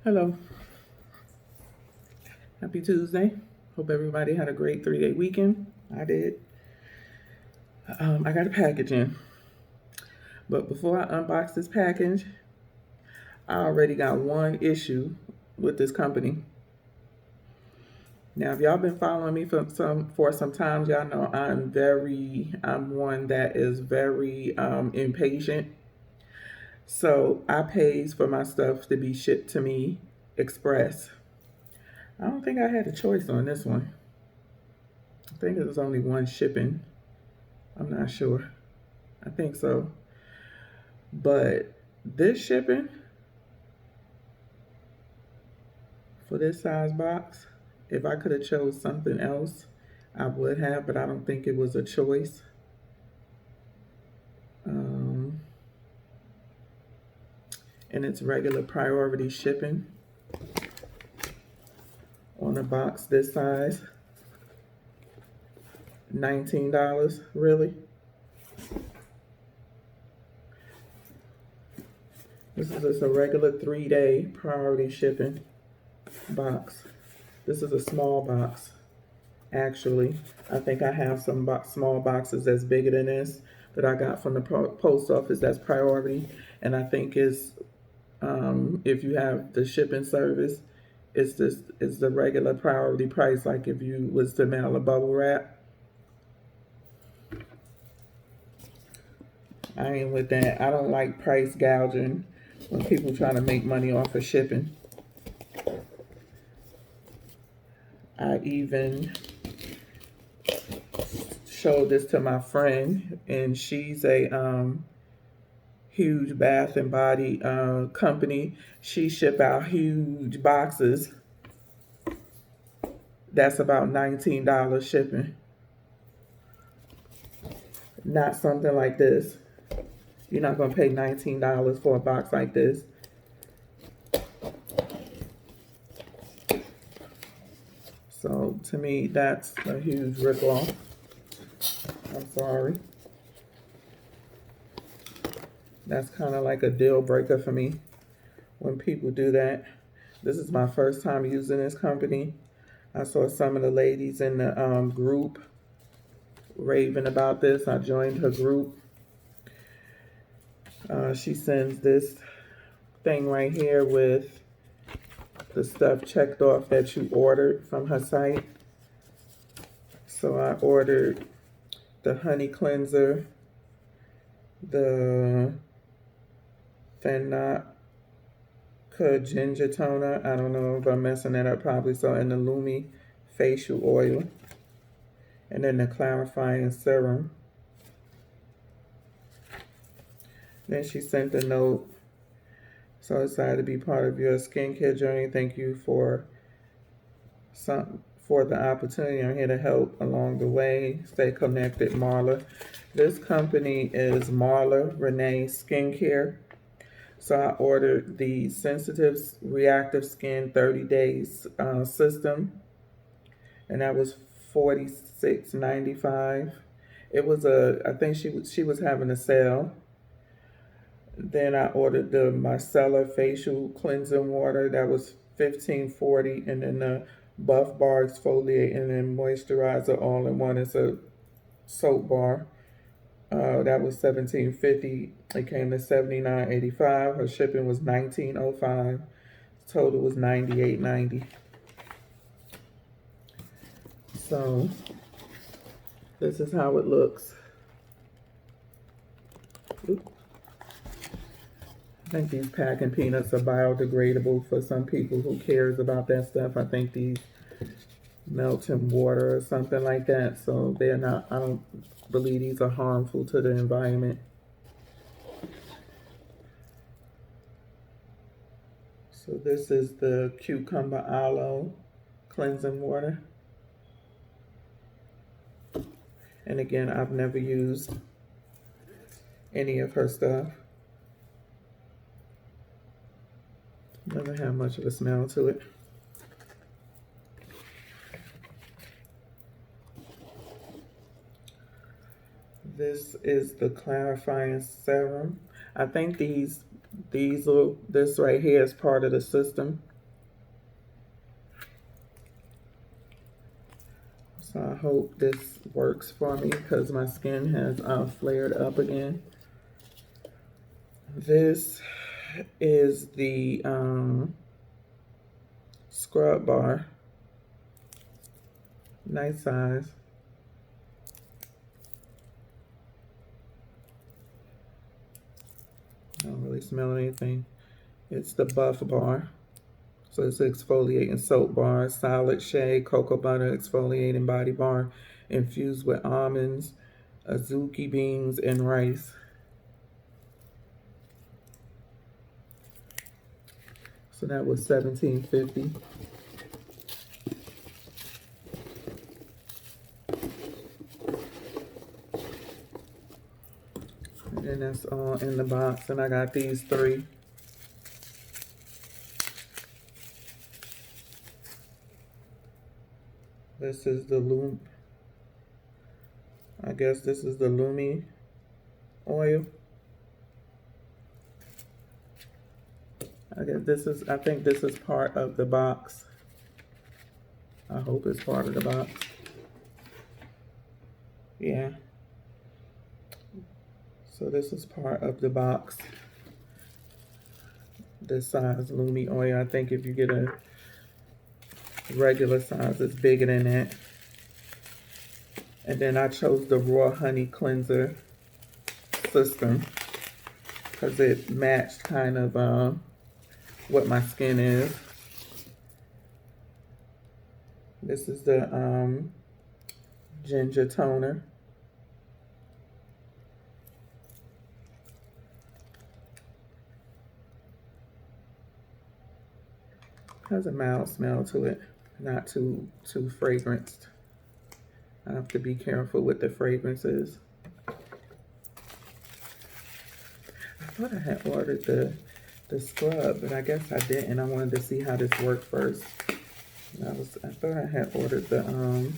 Hello, happy Tuesday. Hope everybody had a great 3-day weekend. I did. I got a package in, but before I unbox this package, I already got one issue with this company. Now, if y'all been following me for some time, y'all know I'm one that is very impatient. So I pays for my stuff to be shipped to me express. I don't think I had a choice on this one. I think it was only one shipping. I'm not sure. I think so. But this shipping for this size box, if I could have chose something else, I would have, but I don't think it was a choice. Um, and it's regular priority shipping on a box this size. $19, really? This is just a regular 3-day priority shipping box. This is a small box, actually. I think I have some small boxes that's bigger than this that I got from the post office that's priority. And I think it's, if you have the shipping service, it's the regular priority price, like if you was to mail a bubble wrap. I ain't with that. I don't like price gouging when people trying to make money off of shipping. I even showed this to my friend, and she's a huge bath and body company. She ship out huge boxes. That's about $19 shipping. Not something like this. You're not gonna pay $19 for a box like this. So to me, that's a huge ripoff. I'm sorry. That's kind of like a deal breaker for me when people do that. This is my first time using this company. I saw some of the ladies in the group raving about this. I joined her group. She sends this thing right here with the stuff checked off that you ordered from her site. So I ordered the honey cleanser, the Thanaka ginger toner. I don't know if I'm messing that up, probably so, and the Lumi facial oil, and then the clarifying serum. Then she sent a note. So excited to be part of your skincare journey. Thank you for the opportunity. I'm here to help along the way. Stay connected, Marla. This company is Marla Rene Skincare. So I ordered the Sensitive Reactive Skin 30 Days system, and that was $46.95. It was I think she was having a sale. Then I ordered the micellar facial cleansing water. That was $15.40, and then the Buff Bar exfoliate and then moisturizer all in one. It's a soap bar. That was $17.50. It came to $79.85. Her shipping was $19.05. Total was $98.90. So this is how it looks. Oop. I think these packing peanuts are biodegradable for some people who cares about that stuff. I think these melt in water or something like that. So they're not, I don't believe these are harmful to the environment. So this is the cucumber aloe cleansing water. And again, I've never used any of her stuff. Doesn't have much of a smell to it. This is the clarifying serum. I think these This right here is part of the system. So I hope this works for me because my skin has flared up again. This is the scrub bar. Nice size. I don't really smell anything. It's the buff bar. So it's an exfoliating soap bar, solid shea, cocoa butter, exfoliating body bar, infused with almonds, azuki beans, and rice. So that was $17.50. And then that's all in the box. And I got these 3. This is the I guess this is the Lumi oil. I think this is part of the box. I hope it's part of the box. Yeah. So this is part of the box. This size Lumi oil. I think if you get a regular size, it's bigger than that. And then I chose the Raw Honey Cleanser system because it matched kind of what my skin is. This is the ginger toner. Has a mild smell to it, not too fragranced. I have to be careful with the fragrances. I thought I had ordered the scrub, but I guess I didn't. I wanted to see how this worked first. I thought I had ordered the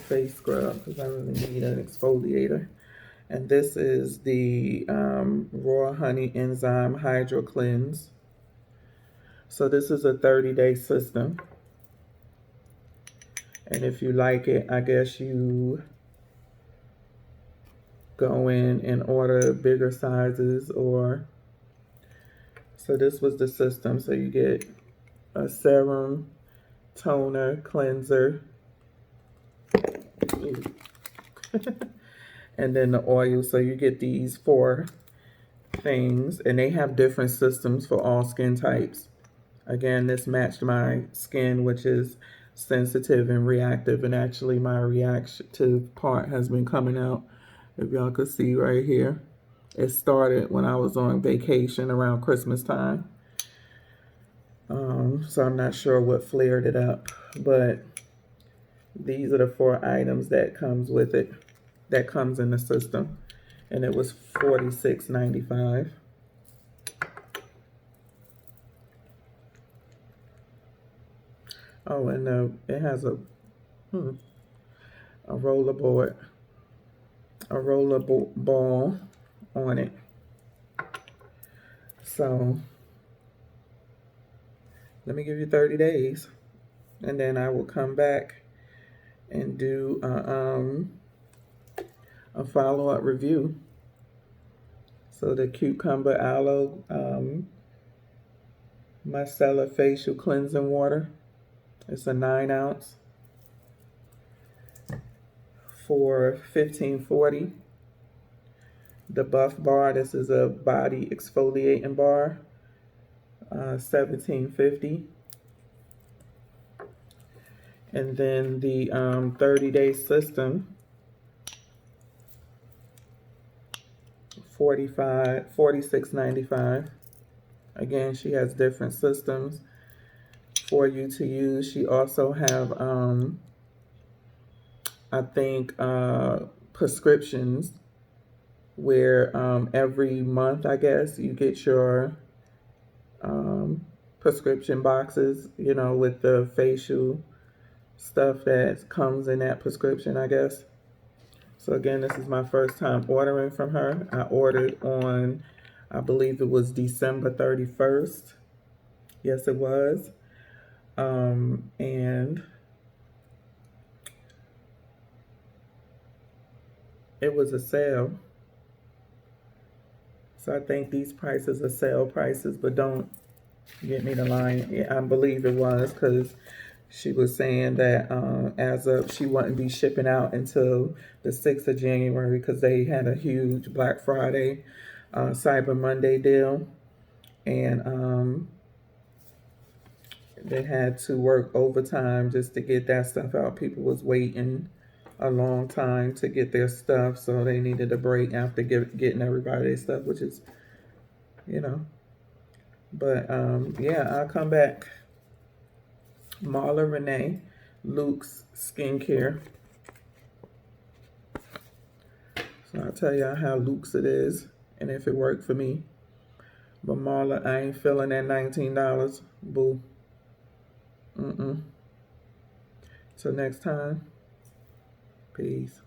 face scrub because I really need an exfoliator. And this is the Raw Honey Enzyme Hydro Cleanse. So this is a 30-day system. And if you like it, I guess you go in and order bigger sizes or... So this was the system. So you get a serum, toner, cleanser, and then the oil. So you get these 4 things, and they have different systems for all skin types. Again, this matched my skin, which is sensitive and reactive, and actually my reactive part has been coming out. If y'all could see right here, it started when I was on vacation around Christmas time. So I'm not sure what flared it up, but these are the 4 items that comes with it, that comes in the system, and it was $46.95. Oh, and it has a roller ball on it. So let me give you 30 days, and then I will come back and do a follow-up review. So the cucumber aloe micellar facial cleansing water. It's a 9 ounce for $15.40. The buff bar, this is a body exfoliating bar, $17.50. And then the 30-day system, $46.95. Again, she has different systems for you to use. She also have, I think, prescriptions where every month, I guess, you get your prescription boxes, you know, with the facial stuff that comes in that prescription, I guess. So again, this is my first time ordering from her. I ordered on I believe it was December 31st. Yes, it was. And it was a sale. So I think these prices are sale prices, but don't get me the line. Yeah, I believe it was because she was saying that as of she wouldn't be shipping out until the 6th of January because they had a huge Black Friday, Cyber Monday deal. And they had to work overtime just to get that stuff out. People was waiting a long time to get their stuff, so they needed a break after getting everybody their stuff, which is, you know. But yeah, I'll come back. Marla, Rene, Luke's skincare. So I'll tell y'all how Luke's it is and if it worked for me. But Marla, I ain't feeling that $19. Boo. Mm-mm. Till next time. Peace.